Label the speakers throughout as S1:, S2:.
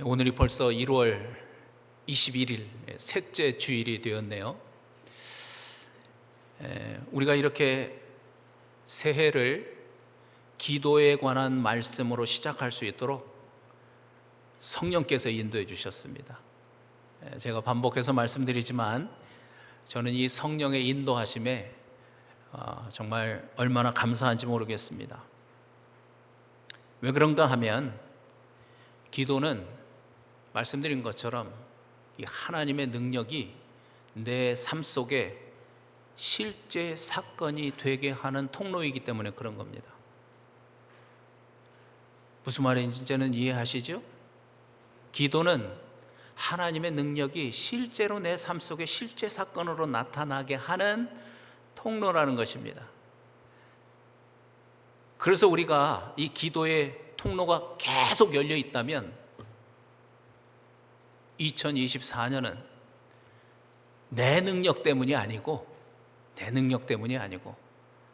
S1: 오늘이 벌써 1월 21일 셋째 주일이 되었네요. 우리가 이렇게 새해를 기도에 관한 말씀으로 시작할 수 있도록 성령께서 인도해 주셨습니다. 제가 반복해서 말씀드리지만 저는 이 성령의 인도하심에 정말 얼마나 감사한지 모르겠습니다. 왜 그런가 하면 기도는 말씀드린 것처럼 이 하나님의 능력이 내 삶 속에 실제 사건이 되게 하는 통로이기 때문에 그런 겁니다. 무슨 말인지 이제는 이해하시죠? 기도는 하나님의 능력이 실제로 내 삶 속에 실제 사건으로 나타나게 하는 통로라는 것입니다. 그래서 우리가 이 기도의 통로가 계속 열려 있다면 2024년은 내 능력 때문이 아니고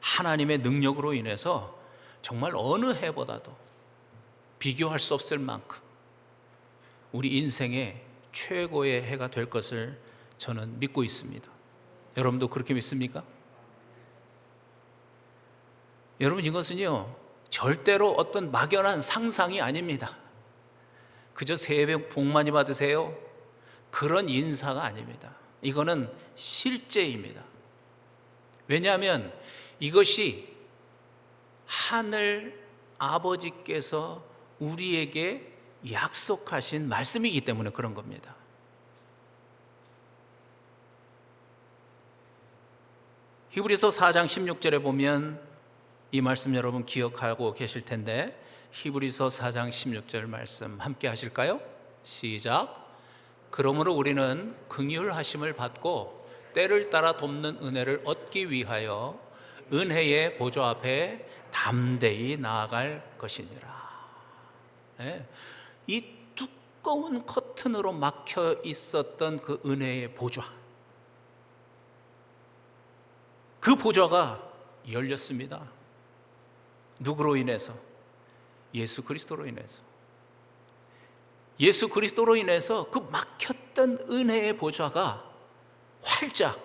S1: 하나님의 능력으로 인해서 정말 어느 해보다도 비교할 수 없을 만큼 우리 인생의 최고의 해가 될 것을 저는 믿고 있습니다. 여러분도 그렇게 믿습니까? 여러분, 이것은요 절대로 어떤 막연한 상상이 아닙니다. 그저 새해 복 많이 받으세요, 그런 인사가 아닙니다. 이거는 실제입니다. 왜냐하면 이것이 하늘 아버지께서 우리에게 약속하신 말씀이기 때문에 그런 겁니다. 히브리서 4장 16절에 보면 이 말씀 여러분 기억하고 계실 텐데, 히브리서 4장 16절 말씀 함께 하실까요? 시작. 그러므로 우리는 긍휼하심을 받고 때를 따라 돕는 은혜를 얻기 위하여 은혜의 보좌 앞에 담대히 나아갈 것이니라. 이 두꺼운 커튼으로 막혀 있었던 그 은혜의 보좌, 그 보좌가 열렸습니다. 누구로 인해서? 예수 그리스도로 인해서. 예수 그리스도로 인해서 그 막혔던 은혜의 보좌가 활짝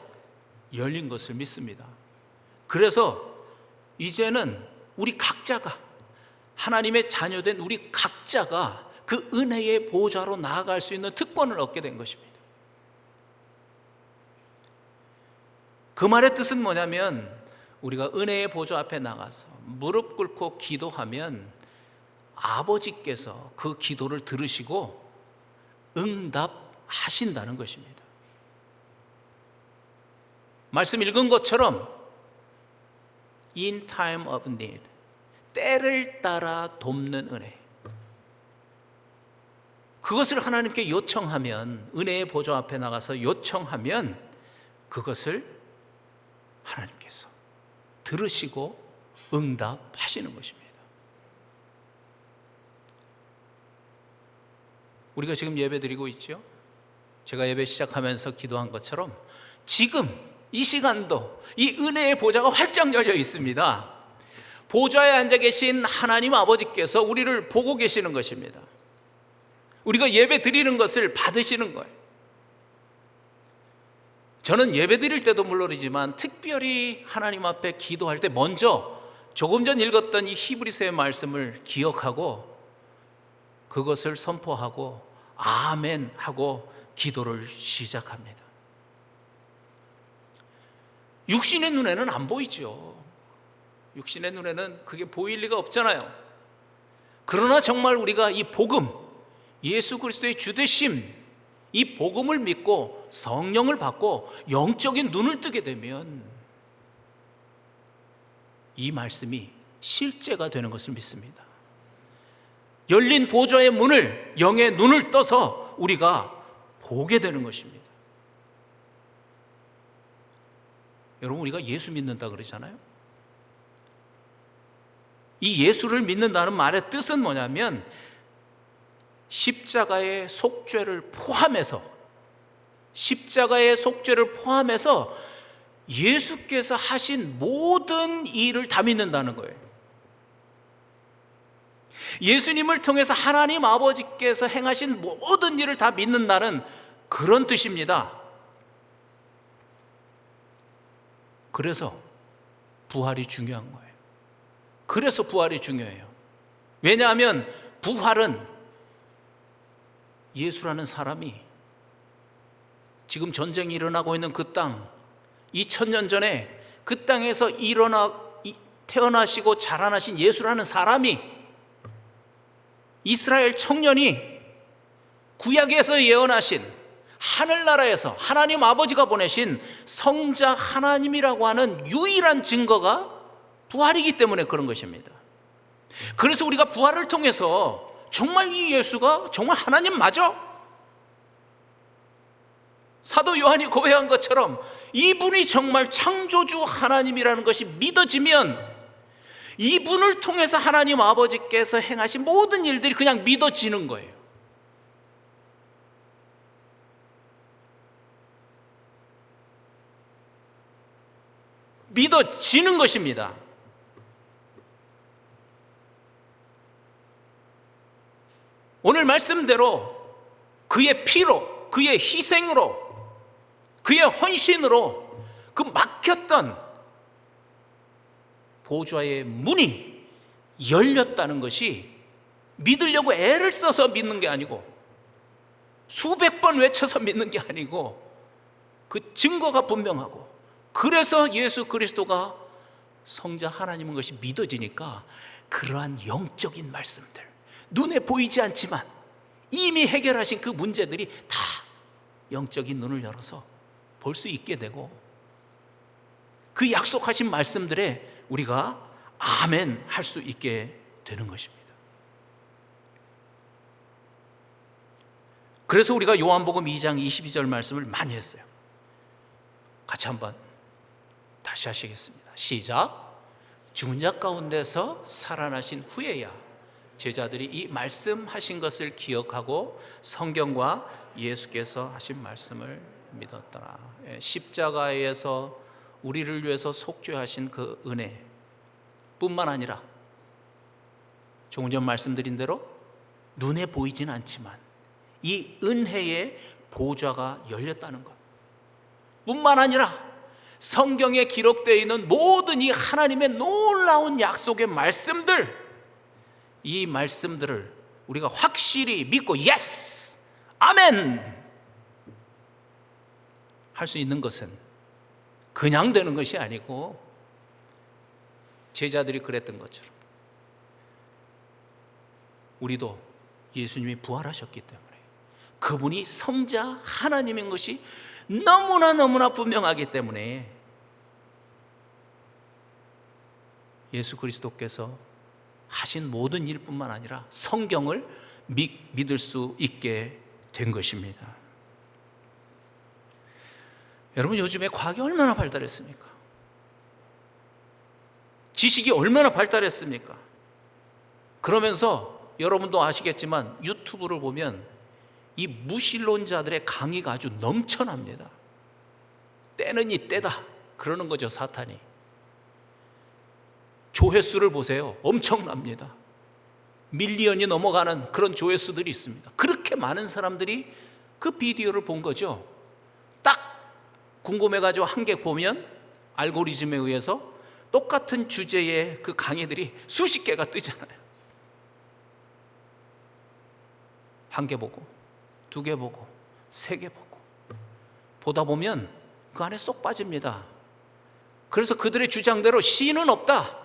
S1: 열린 것을 믿습니다. 그래서 이제는 우리 각자가, 하나님의 자녀된 우리 각자가 그 은혜의 보좌로 나아갈 수 있는 특권을 얻게 된 것입니다. 그 말의 뜻은 뭐냐면, 우리가 은혜의 보좌 앞에 나가서 무릎 꿇고 기도하면 아버지께서 그 기도를 들으시고 응답하신다는 것입니다. 말씀 읽은 것처럼 In time of need, 때를 따라 돕는 은혜, 그것을 하나님께 요청하면, 은혜의 보좌 앞에 나가서 요청하면 그것을 하나님께서 들으시고 응답하시는 것입니다. 우리가 지금 예배 드리고 있죠? 제가 예배 시작하면서 기도한 것처럼 지금 이 시간도 이 은혜의 보좌가 활짝 열려 있습니다. 보좌에 앉아 계신 하나님 아버지께서 우리를 보고 계시는 것입니다. 우리가 예배 드리는 것을 받으시는 거예요. 저는 예배 드릴 때도 물론이지만 특별히 하나님 앞에 기도할 때 먼저 조금 전 읽었던 이 히브리서의 말씀을 기억하고 그것을 선포하고 아멘 하고 기도를 시작합니다. 육신의 눈에는 안 보이죠. 육신의 눈에는 그게 보일 리가 없잖아요. 그러나 정말 우리가 이 복음, 예수 그리스도의 주되심, 이 복음을 믿고 성령을 받고 영적인 눈을 뜨게 되면 이 말씀이 실제가 되는 것을 믿습니다. 열린 보좌의 문을, 영의 눈을 떠서 우리가 보게 되는 것입니다. 여러분, 우리가 예수 믿는다 그러잖아요. 이 예수를 믿는다는 말의 뜻은 뭐냐면 십자가의 속죄를 포함해서 예수께서 하신 모든 일을 다 믿는다는 거예요. 예수님을 통해서 하나님 아버지께서 행하신 모든 일을 다 믿는다는 그런 뜻입니다. 그래서 부활이 중요한 거예요. 그래서 부활이 중요해요. 왜냐하면 부활은 예수라는 사람이 지금 전쟁이 일어나고 있는 그 땅, 2000년 전에 그 땅에서 태어나시고 자라나신 예수라는 사람이, 이스라엘 청년이 구약에서 예언하신 하늘나라에서 하나님 아버지가 보내신 성자 하나님이라고 하는 유일한 증거가 부활이기 때문에 그런 것입니다. 그래서 우리가 부활을 통해서 정말 이 예수가 정말 하나님 맞아? 사도 요한이 고백한 것처럼 이분이 정말 창조주 하나님이라는 것이 믿어지면 이분을 통해서 하나님 아버지께서 행하신 모든 일들이 그냥 믿어지는 거예요. 믿어지는 것입니다. 오늘 말씀대로 그의 피로, 그의 희생으로, 그의 헌신으로 그 막혔던 보좌의 문이 열렸다는 것이 믿으려고 애를 써서 믿는 게 아니고 수백 번 외쳐서 믿는 게 아니고 그 증거가 분명하고, 그래서 예수 그리스도가 성자 하나님인 것이 믿어지니까 그러한 영적인 말씀들, 눈에 보이지 않지만 이미 해결하신 그 문제들이 다 영적인 눈을 열어서 볼 수 있게 되고, 그 약속하신 말씀들에 우리가 아멘 할 수 있게 되는 것입니다. 그래서 우리가 요한복음 2장 22절 말씀을 많이 했어요. 같이 한번 다시 하시겠습니다. 시작. 죽은 자 가운데서 살아나신 후에야 제자들이 이 말씀하신 것을 기억하고 성경과 예수께서 하신 말씀을 믿었더라. 십자가에서 우리를 위해서 속죄하신 그 은혜 뿐만 아니라 조금 전 말씀드린 대로 눈에 보이진 않지만 이 은혜의 보좌가 열렸다는 것 뿐만 아니라 성경에 기록되어 있는 모든 이 하나님의 놀라운 약속의 말씀들, 이 말씀들을 우리가 확실히 믿고 예스! 아멘! 할 수 있는 것은 그냥 되는 것이 아니고 제자들이 그랬던 것처럼 우리도 예수님이 부활하셨기 때문에 그분이 성자 하나님인 것이 너무나 분명하기 때문에 예수 그리스도께서 하신 모든 일뿐만 아니라 성경을 믿을 수 있게 된 것입니다. 여러분, 요즘에 과학이 얼마나 발달했습니까? 지식이 얼마나 발달했습니까? 그러면서 여러분도 아시겠지만 유튜브를 보면 이 무신론자들의 강의가 아주 넘쳐납니다. 때는 이 때다 그러는 거죠, 사탄이. 조회수를 보세요. 엄청납니다. 밀리언이 넘어가는 그런 조회수들이 있습니다. 그렇게 많은 사람들이 그 비디오를 본 거죠. 딱 궁금해가지고 한 개 보면 알고리즘에 의해서 똑같은 주제의 그 강의들이 수십 개가 뜨잖아요. 한 개 보고, 두 개 보고, 세 개 보고, 보다 보면 그 안에 쏙 빠집니다. 그래서 그들의 주장대로 신은 없다.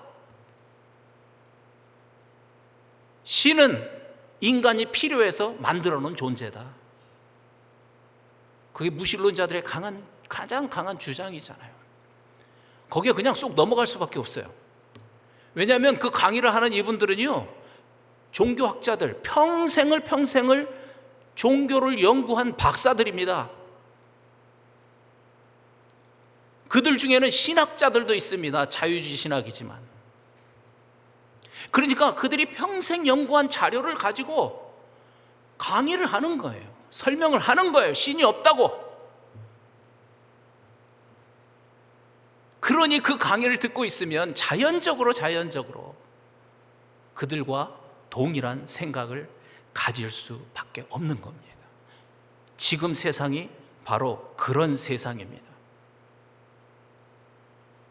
S1: 신은 인간이 필요해서 만들어 놓은 존재다. 그게 무신론자들의 가장 강한 주장이잖아요. 거기에 그냥 쏙 넘어갈 수밖에 없어요. 왜냐하면 그 강의를 하는 이분들은요, 종교학자들, 평생을 종교를 연구한 박사들입니다. 그들 중에는 신학자들도 있습니다. 자유주의 신학이지만. 그러니까 그들이 평생 연구한 자료를 가지고 강의를 하는 거예요. 설명을 하는 거예요. 신이 없다고. 그러니 그 강의를 듣고 있으면 자연적으로 그들과 동일한 생각을 가질 수밖에 없는 겁니다. 지금 세상이 바로 그런 세상입니다.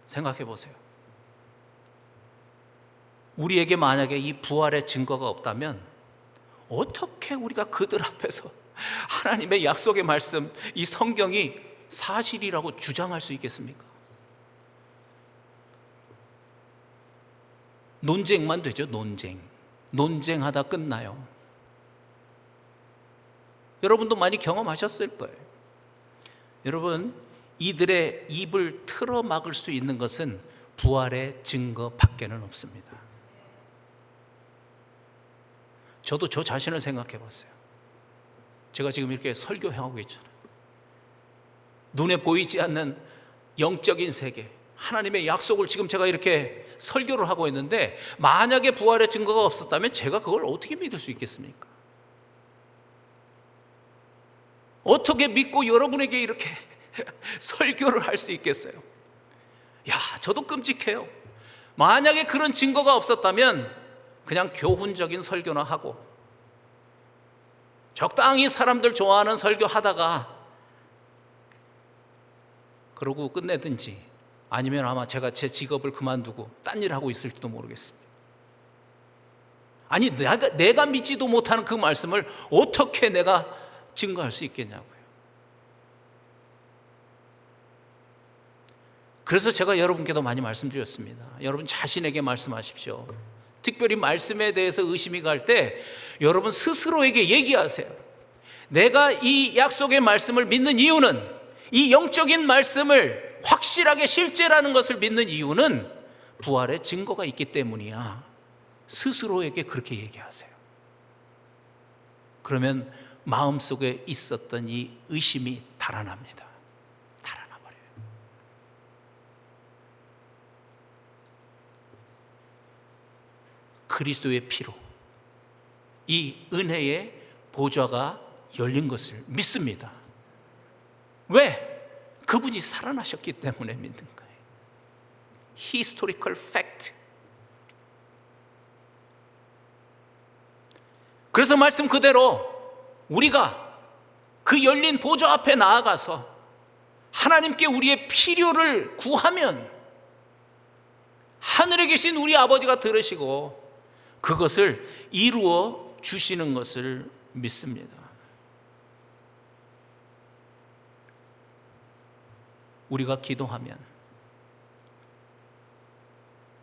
S1: 생각해 보세요. 우리에게 만약에 이 부활의 증거가 없다면 어떻게 우리가 그들 앞에서 하나님의 약속의 말씀, 이 성경이 사실이라고 주장할 수 있겠습니까? 논쟁만 되죠. 논쟁하다 끝나요. 여러분도 많이 경험하셨을 거예요. 여러분, 이들의 입을 틀어막을 수 있는 것은 부활의 증거밖에는 없습니다. 저도 저 자신을 생각해 봤어요. 제가 지금 이렇게 설교하고 있잖아요. 눈에 보이지 않는 영적인 세계, 하나님의 약속을 지금 제가 이렇게 설교를 하고 있는데, 만약에 부활의 증거가 없었다면 제가 그걸 어떻게 믿을 수 있겠습니까? 어떻게 믿고 여러분에게 이렇게 설교를 할 수 있겠어요? 야, 저도 끔찍해요. 만약에 그런 증거가 없었다면 그냥 교훈적인 설교나 하고 적당히 사람들 좋아하는 설교하다가 그러고 끝내든지, 아니면 아마 제가 제 직업을 그만두고 딴 일 하고 있을지도 모르겠습니다. 아니, 내가 믿지도 못하는 그 말씀을 어떻게 내가 증거할 수 있겠냐고요. 그래서 제가 여러분께도 많이 말씀드렸습니다. 여러분 자신에게 말씀하십시오. 특별히 말씀에 대해서 의심이 갈 때 여러분 스스로에게 얘기하세요. 내가 이 약속의 말씀을 믿는 이유는, 이 영적인 말씀을 확실하게 실제라는 것을 믿는 이유는 부활의 증거가 있기 때문이야. 스스로에게 그렇게 얘기하세요. 그러면 마음속에 있었던 이 의심이 달아납니다. 달아나버려요. 그리스도의 피로 이 은혜의 보좌가 열린 것을 믿습니다. 왜? 그분이 살아나셨기 때문에 믿는 거예요. Historical fact. 그래서 말씀 그대로 우리가 그 열린 보좌 앞에 나아가서 하나님께 우리의 필요를 구하면 하늘에 계신 우리 아버지가 들으시고 그것을 이루어 주시는 것을 믿습니다. 우리가 기도하면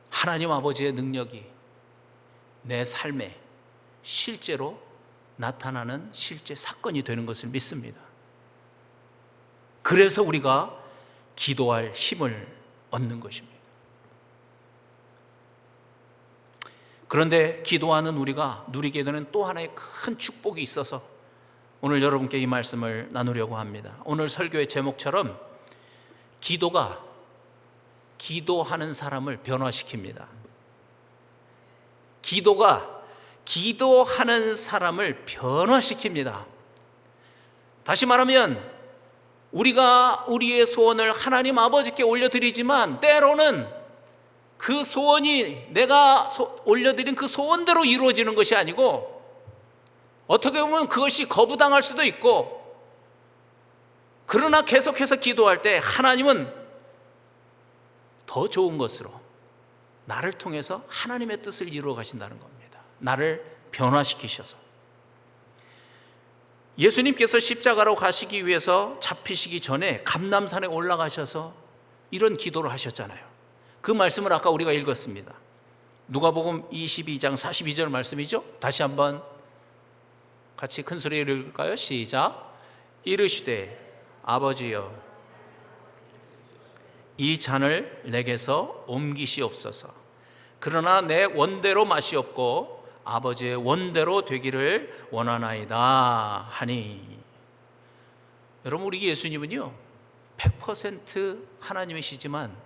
S1: 하나님 아버지의 능력이 내 삶에 실제로 나타나는 실제 사건이 되는 것을 믿습니다. 그래서 우리가 기도할 힘을 얻는 것입니다. 그런데 기도하는 우리가 누리게 되는 또 하나의 큰 축복이 있어서 오늘 여러분께 이 말씀을 나누려고 합니다. 오늘 설교의 제목처럼 기도가 기도하는 사람을 변화시킵니다. 기도가 기도하는 사람을 변화시킵니다. 다시 말하면 우리가 우리의 소원을 하나님 아버지께 올려드리지만 때로는 그 소원이 내가 올려드린 그 소원대로 이루어지는 것이 아니고 어떻게 보면 그것이 거부당할 수도 있고, 그러나 계속해서 기도할 때 하나님은 더 좋은 것으로 나를 통해서 하나님의 뜻을 이루어 가신다는 겁니다. 나를 변화시키셔서. 예수님께서 십자가로 가시기 위해서 잡히시기 전에 감람산에 올라가셔서 이런 기도를 하셨잖아요. 그 말씀을 아까 우리가 읽었습니다. 누가복음 22장 42절 말씀이죠. 다시 한번 같이 큰 소리로 읽을까요? 시작. 이르시되 아버지여 이 잔을 내게서 옮기시옵소서. 그러나 내 원대로 마시옵고 아버지의 원대로 되기를 원하나이다 하니. 여러분, 우리 예수님은요 100% 하나님이시지만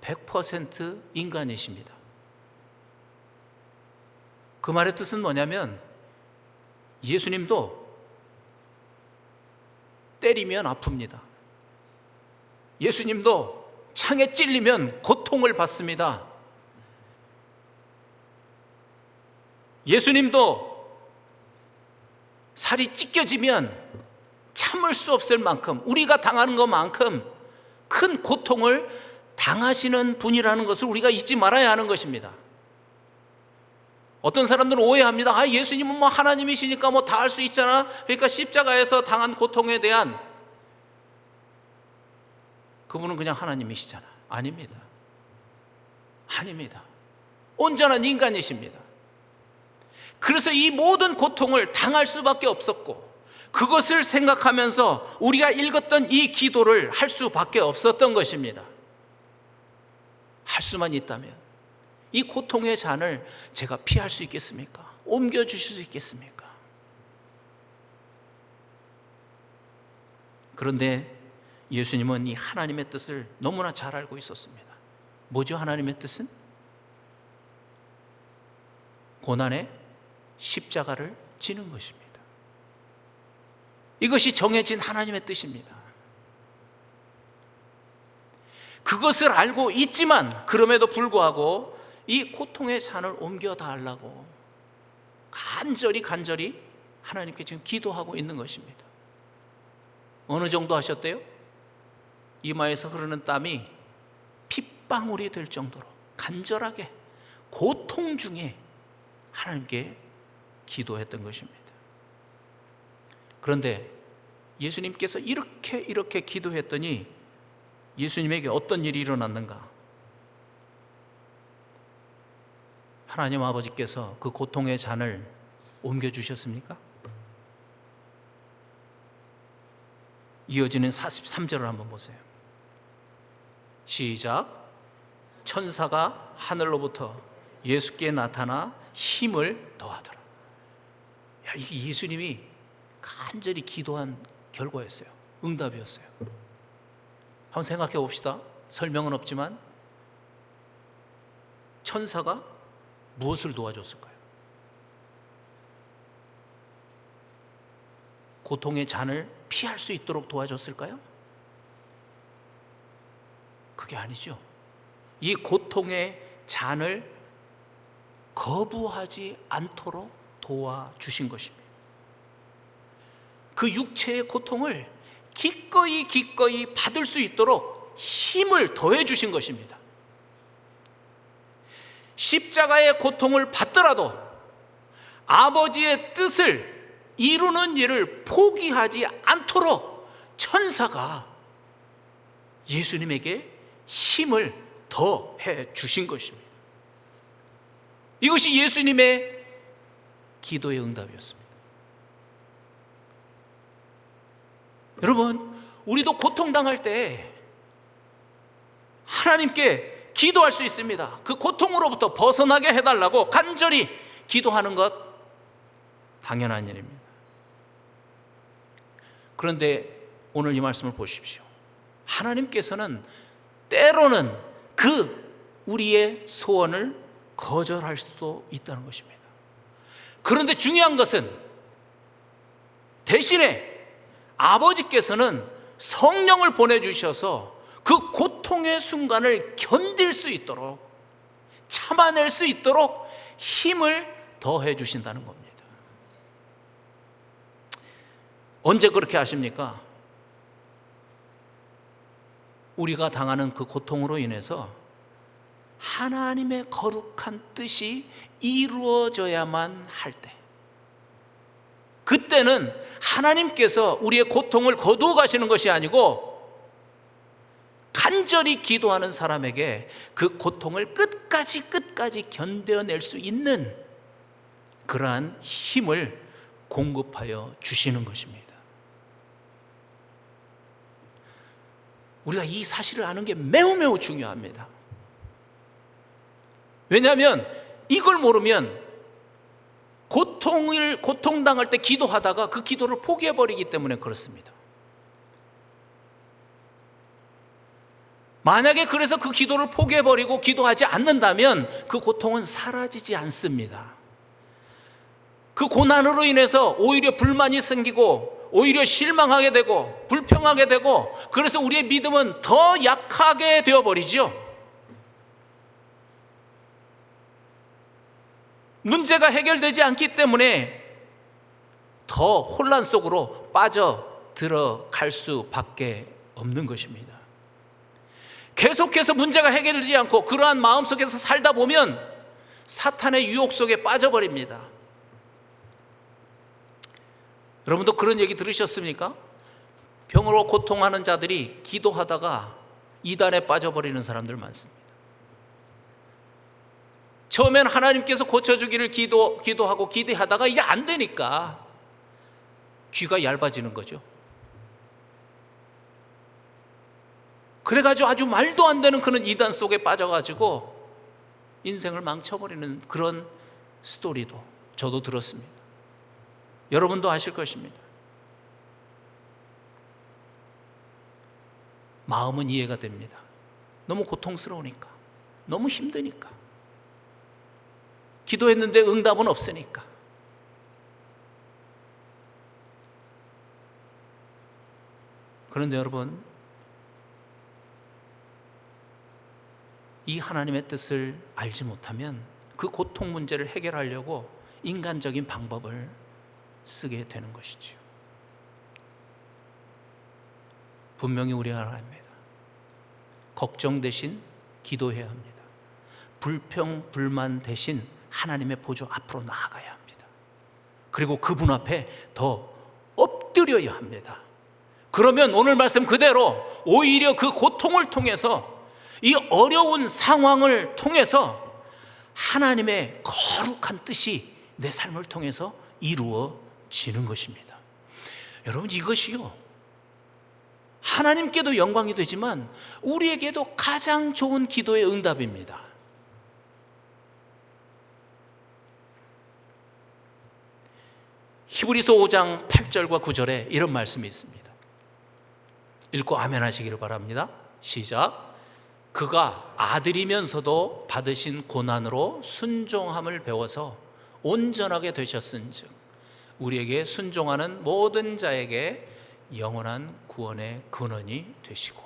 S1: 100% 인간이십니다. 그 말의 뜻은 뭐냐면 예수님도 때리면 아픕니다. 예수님도 창에 찔리면 고통을 받습니다. 예수님도 살이 찢겨지면 참을 수 없을 만큼, 우리가 당하는 것만큼 큰 고통을 당하시는 분이라는 것을 우리가 잊지 말아야 하는 것입니다. 어떤 사람들은 오해합니다. 예수님은 뭐 하나님이시니까 뭐 다 할 수 있잖아. 그러니까 십자가에서 당한 고통에 대한, 그분은 그냥 하나님이시잖아. 아닙니다. 아닙니다. 온전한 인간이십니다. 그래서 이 모든 고통을 당할 수밖에 없었고, 그것을 생각하면서 우리가 읽었던 이 기도를 할 수밖에 없었던 것입니다. 할 수만 있다면 이 고통의 잔을 제가 피할 수 있겠습니까? 옮겨주실 수 있겠습니까? 그런데 예수님은 이 하나님의 뜻을 너무나 잘 알고 있었습니다. 뭐죠? 하나님의 뜻은? 고난의 십자가를 지는 것입니다. 이것이 정해진 하나님의 뜻입니다. 그것을 알고 있지만 그럼에도 불구하고 이 고통의 잔을 옮겨 달라고 간절히 하나님께 지금 기도하고 있는 것입니다. 어느 정도 하셨대요? 이마에서 흐르는 땀이 핏방울이 될 정도로 간절하게 고통 중에 하나님께 기도했던 것입니다. 그런데 예수님께서 이렇게 기도했더니 예수님에게 어떤 일이 일어났는가? 하나님 아버지께서 그 고통의 잔을 옮겨주셨습니까? 이어지는 43절을 한번 보세요. 시작. 천사가 하늘로부터 예수께 나타나 힘을 더하더라. 이게 예수님이 간절히 기도한 결과였어요. 응답이었어요. 한번 생각해 봅시다. 설명은 없지만 천사가 무엇을 도와줬을까요? 고통의 잔을 피할 수 있도록 도와줬을까요? 그게 아니죠. 이 고통의 잔을 거부하지 않도록 도와주신 것입니다. 그 육체의 고통을 기꺼이 받을 수 있도록 힘을 더해 주신 것입니다. 십자가의 고통을 받더라도 아버지의 뜻을 이루는 일을 포기하지 않도록 천사가 예수님에게 힘을 더해 주신 것입니다. 이것이 예수님의 기도의 응답이었습니다. 여러분, 우리도 고통당할 때 하나님께 기도할 수 있습니다. 그 고통으로부터 벗어나게 해달라고 간절히 기도하는 것 당연한 일입니다. 그런데 오늘 이 말씀을 보십시오. 하나님께서는 때로는 우리의 소원을 거절할 수도 있다는 것입니다. 그런데 중요한 것은 대신에 아버지께서는 성령을 보내주셔서 그 고통의 순간을 견딜 수 있도록, 참아낼 수 있도록 힘을 더해 주신다는 겁니다. 언제 그렇게 하십니까? 우리가 당하는 그 고통으로 인해서 하나님의 거룩한 뜻이 이루어져야만 할 때, 그때는 하나님께서 우리의 고통을 거두어 가시는 것이 아니고 간절히 기도하는 사람에게 그 고통을 끝까지 견뎌낼 수 있는 그러한 힘을 공급하여 주시는 것입니다. 우리가 이 사실을 아는 게 매우 중요합니다. 왜냐하면 이걸 모르면 고통당할 때 기도하다가 그 기도를 포기해버리기 때문에 그렇습니다. 만약에 그래서 그 기도를 포기해버리고 기도하지 않는다면 그 고통은 사라지지 않습니다. 그 고난으로 인해서 오히려 불만이 생기고 오히려 실망하게 되고 불평하게 되고, 그래서 우리의 믿음은 더 약하게 되어버리죠. 문제가 해결되지 않기 때문에 더 혼란 속으로 빠져들어갈 수밖에 없는 것입니다. 계속해서 문제가 해결되지 않고 그러한 마음속에서 살다 보면 사탄의 유혹 속에 빠져버립니다. 여러분도 그런 얘기 들으셨습니까? 병으로 고통하는 자들이 기도하다가 이단에 빠져버리는 사람들 많습니다. 처음엔 하나님께서 고쳐주기를 기도하고 기대하다가 이제 안 되니까 귀가 얇아지는 거죠. 그래가지고 아주 말도 안 되는 그런 이단 속에 빠져가지고 인생을 망쳐버리는 그런 스토리도 저도 들었습니다. 여러분도 아실 것입니다. 마음은 이해가 됩니다. 너무 고통스러우니까, 너무 힘드니까, 기도했는데 응답은 없으니까. 그런데 여러분, 이 하나님의 뜻을 알지 못하면 그 고통 문제를 해결하려고 인간적인 방법을 쓰게 되는 것이지요. 분명히 우리가 알아야 합니다. 걱정 대신 기도해야 합니다. 불평, 불만 대신 하나님의 보좌 앞으로 나아가야 합니다. 그리고 그분 앞에 더 엎드려야 합니다. 그러면 오늘 말씀 그대로 오히려 그 고통을 통해서, 이 어려운 상황을 통해서 하나님의 거룩한 뜻이 내 삶을 통해서 이루어지는 것입니다. 여러분, 이것이요, 하나님께도 영광이 되지만 우리에게도 가장 좋은 기도의 응답입니다. 히브리서 5장 8절과 9절에 이런 말씀이 있습니다. 읽고 아멘 하시기를 바랍니다. 시작. 그가 아들이면서도 받으신 고난으로 순종함을 배워서 온전하게 되셨은즉 우리에게 순종하는 모든 자에게 영원한 구원의 근원이 되시고.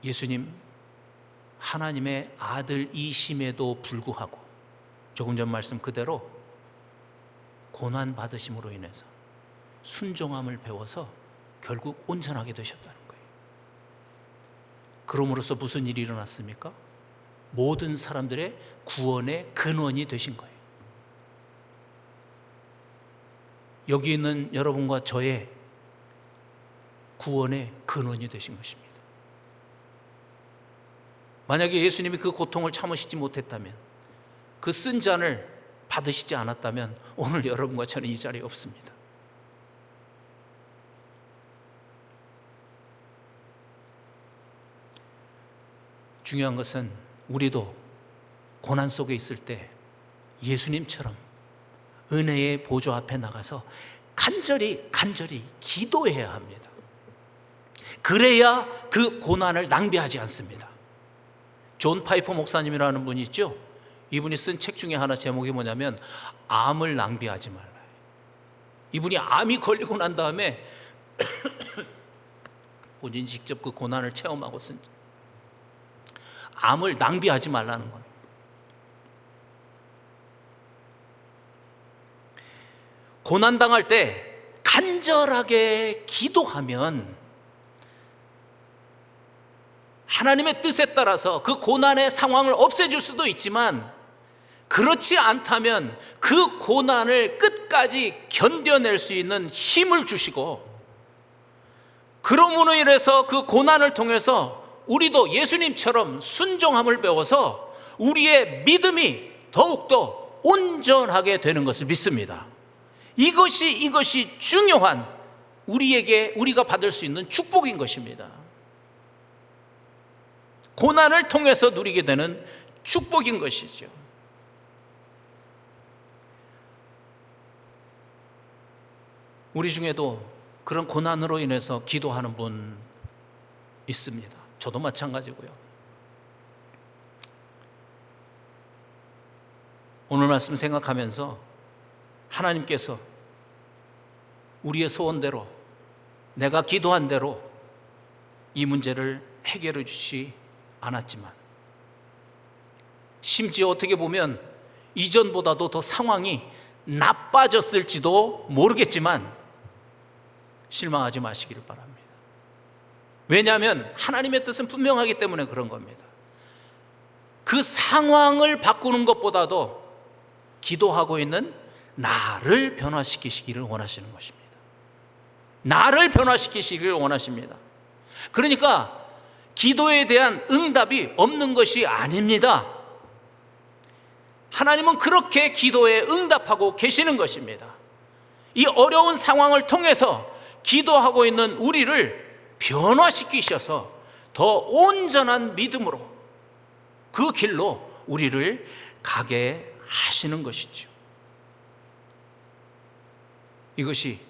S1: 예수님 하나님의 아들이심에도 불구하고 조금 전 말씀 그대로 고난 받으심으로 인해서 순종함을 배워서 결국 온전하게 되셨다는 거예요. 그럼으로써 무슨 일이 일어났습니까? 모든 사람들의 구원의 근원이 되신 거예요. 여기 있는 여러분과 저의 구원의 근원이 되신 것입니다. 만약에 예수님이 그 고통을 참으시지 못했다면, 그 쓴 잔을 받으시지 않았다면 오늘 여러분과 저는 이 자리에 없습니다. 중요한 것은 우리도 고난 속에 있을 때 예수님처럼 은혜의 보좌 앞에 나가서 간절히 기도해야 합니다. 그래야 그 고난을 낭비하지 않습니다. 존 파이퍼 목사님이라는 분이 있죠. 이분이 쓴 책 중에 하나 제목이 뭐냐면 암을 낭비하지 말라. 이분이 암이 걸리고 난 다음에 본인이 직접 그 고난을 체험하고 쓴, 암을 낭비하지 말라는 거예요. 고난당할 때 간절하게 기도하면 하나님의 뜻에 따라서 그 고난의 상황을 없애줄 수도 있지만, 그렇지 않다면 그 고난을 끝까지 견뎌낼 수 있는 힘을 주시고, 그러므로 인해서 그 고난을 통해서 우리도 예수님처럼 순종함을 배워서 우리의 믿음이 더욱더 온전하게 되는 것을 믿습니다. 이것이 중요한 우리가 받을 수 있는 축복인 것입니다. 고난을 통해서 누리게 되는 축복인 것이죠. 우리 중에도 그런 고난으로 인해서 기도하는 분 있습니다. 저도 마찬가지고요. 오늘 말씀 생각하면서 하나님께서 우리의 소원대로, 내가 기도한 대로 이 문제를 해결해 주시 않았지만 심지어 어떻게 보면 이전보다도 더 상황이 나빠졌을지도 모르겠지만 실망하지 마시기를 바랍니다. 왜냐하면 하나님의 뜻은 분명하기 때문에 그런 겁니다. 그 상황을 바꾸는 것보다도 기도하고 있는 나를 변화시키시기를 원하시는 것입니다. 나를 변화시키시기를 원하십니다. 그러니까 기도에 대한 응답이 없는 것이 아닙니다. 하나님은 그렇게 기도에 응답하고 계시는 것입니다. 이 어려운 상황을 통해서 기도하고 있는 우리를 변화시키셔서 더 온전한 믿음으로 그 길로 우리를 가게 하시는 것이죠. 이것이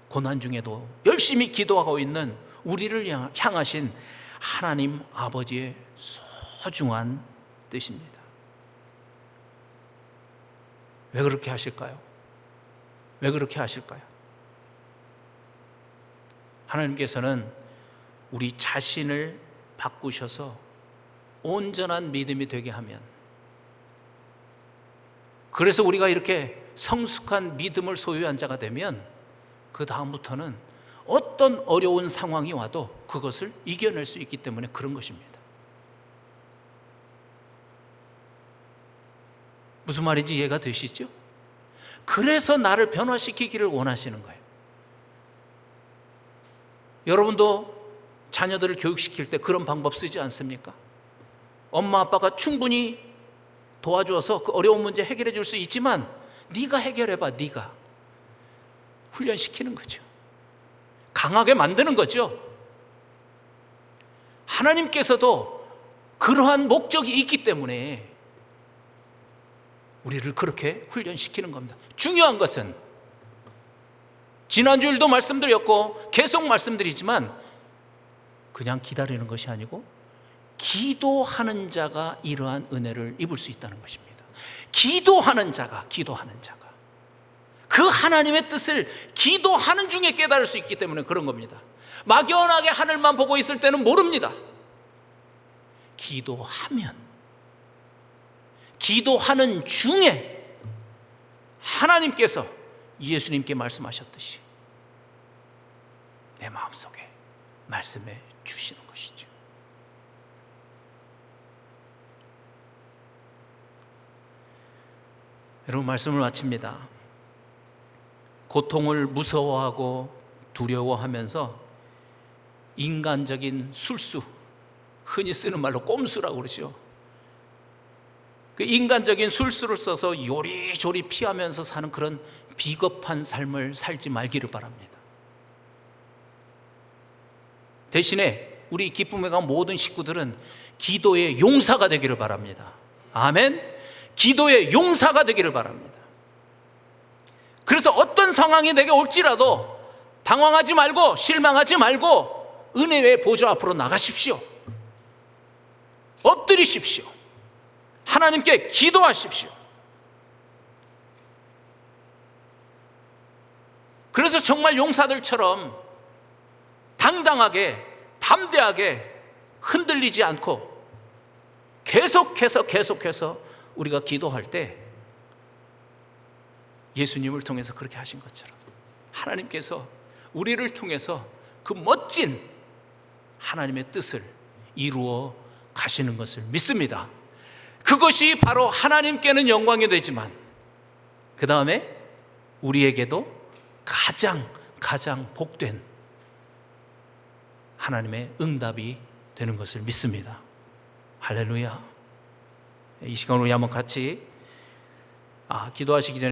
S1: 고난 중에도 열심히 기도하고 있는 우리를 향하신 하나님 아버지의 소중한 뜻입니다. 왜 그렇게 하실까요? 왜 그렇게 하실까요? 하나님께서는 우리 자신을 바꾸셔서 온전한 믿음이 되게 하면, 그래서 우리가 이렇게 성숙한 믿음을 소유한 자가 되면 그 다음부터는 어떤 어려운 상황이 와도 그것을 이겨낼 수 있기 때문에 그런 것입니다. 무슨 말인지 이해가 되시죠? 그래서 나를 변화시키기를 원하시는 거예요. 여러분도 자녀들을 교육시킬 때 그런 방법 쓰지 않습니까? 엄마 아빠가 충분히 도와줘서 그 어려운 문제 해결해 줄 수 있지만 네가 해결해봐. 네가 훈련시키는 거죠. 강하게 만드는 거죠. 하나님께서도 그러한 목적이 있기 때문에 우리를 그렇게 훈련시키는 겁니다. 중요한 것은 지난주일도 말씀드렸고 계속 말씀드리지만 그냥 기다리는 것이 아니고 기도하는 자가 이러한 은혜를 입을 수 있다는 것입니다. 기도하는 자가 그 하나님의 뜻을 기도하는 중에 깨달을 수 있기 때문에 그런 겁니다. 막연하게 하늘만 보고 있을 때는 모릅니다. 기도하는 중에 하나님께서 예수님께 말씀하셨듯이 내 마음속에 말씀해 주시는 것이죠. 여러분, 말씀을 마칩니다. 고통을 무서워하고 두려워하면서 인간적인 술수, 흔히 쓰는 말로 꼼수라고 그러죠. 그 인간적인 술수를 써서 요리조리 피하면서 사는 그런 비겁한 삶을 살지 말기를 바랍니다. 대신에 우리 기쁨의 강 모든 식구들은 기도의 용사가 되기를 바랍니다. 아멘. 기도의 용사가 되기를 바랍니다. 그래서 어떤 상황이 내게 올지라도 당황하지 말고 실망하지 말고 은혜의 보좌 앞으로 나가십시오. 엎드리십시오. 하나님께 기도하십시오. 그래서 정말 용사들처럼 당당하게 담대하게 흔들리지 않고 계속해서 우리가 기도할 때 예수님을 통해서 그렇게 하신 것처럼 하나님께서 우리를 통해서 그 멋진 하나님의 뜻을 이루어 가시는 것을 믿습니다. 그것이 바로 하나님께는 영광이 되지만 그 다음에 우리에게도 가장 복된 하나님의 응답이 되는 것을 믿습니다. 할렐루야. 이 시간 우리 한번 같이 기도하시기 전에